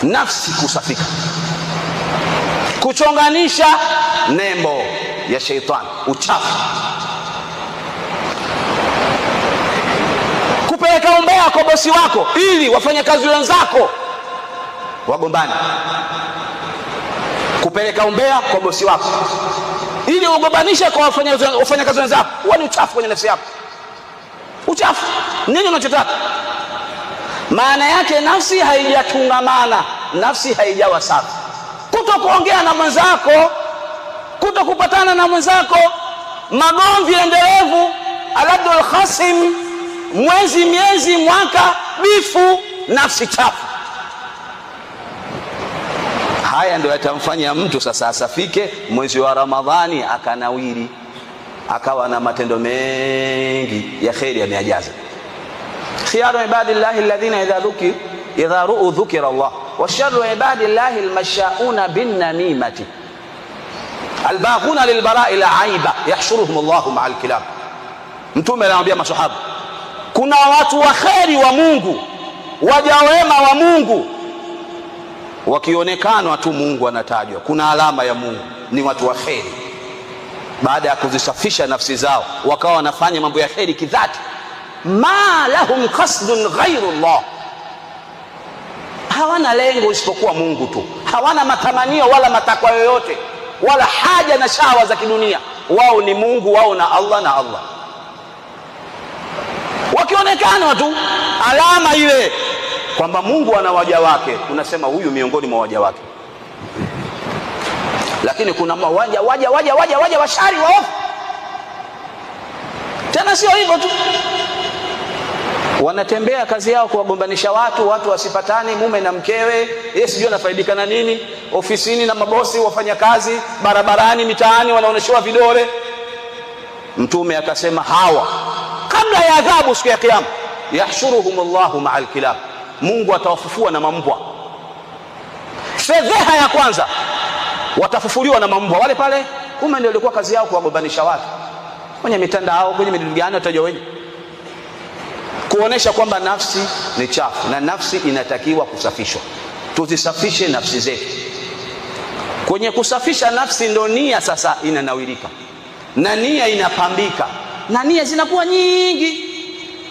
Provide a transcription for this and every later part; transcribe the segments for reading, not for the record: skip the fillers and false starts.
nafsi kusafika, kuchonganisha nembo ya sheitani, uchafu, kupeleka umbea kwa bosi wako ili wafanyakazi wenzako wagombane, kupeleka umbea kwa bosi wako ili ugombanishe kwa wafanyakazi wenzako. Huo ni uchafu kwenye nafsi yako. Uchafu nini unachotaka? Maana yake nafsi haijatungamana, nafsi haijawa safi. Kutokuongea na mwenzako, kutokupatana na mwenzako, magomvi endelevu, aladul khasim, miezi, mwaka, bifu, nafsi chafu. Haya ndio yatamfanya mtu sasa asafike mwezi wa Ramadhani, akanawiri, akawa na matendo mengi ya kheri yamejaza. khiyaru ibadillahi alladhina idha ru'u dhukira Allah wa sharru ibadillahi almashauna bin namimati albaghuna lilbara'i la aiba yahshuruhum Allahu ma'al kilab. Mtume anawaambia maswahaba, kuna watu wa kheri wa Mungu, waja wema wa Mungu, wakionekana tu Mungu anatajwa, kuna alama ya Mungu, ni watu wa kheri. Baada ya kuzisafisha nafsi zao, wakawa wanafanya mambo ya kheri kidhati, ma lahum qasdun ghairu Allah, hawana lengo isipokuwa Mungu tu, hawana matamanio wala matakwa yoyote wala haja na shawa za kidunia. Wao ni Mungu, wao na Allah na Allah. Wakionekana tu alama ile kwamba Mungu ana waja wake, unasema huyu miongoni mwa waja wake. Lakini kuna waja washari waovu. Tena sio hivyo tu, wanatembea kazi yao kuwagombanisha watu wasipatane, mume na mkewe, yeye sijui anafaidika na nini, ofisini na mabosi, wafanya kazi, barabarani, mitaani, wanaoneshewa vidole. Mtume akasema hawa kabla ya adhabu siku ya kiyama, yahshuruhumullahu ma'al kilab, Mungu atawafufua na mambwa. Fedheha ya kwanza, watafufuliwa na mambwa wale pale. Kumbe ndio ilikuwa kazi yao kuwagombanisha watu kwenye mitandao, kwenye midurugano, utajua wenyewe, kuonesha kwamba nafsi ni chafu na nafsi inatakiwa kusafishwa. Tuzisafishe nafsi zetu. Kwenye kusafisha nafsi ndo nia sasa inanawirika na nia inapambika na nia zinakuwa nyingi.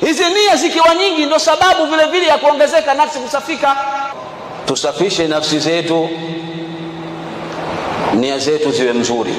Hizi nia zikiwa nyingi ndo sababu vile vile ya kuongezeka nafsi kusafika. Tusafishe nafsi zetu, nia zetu ziwe mzuri.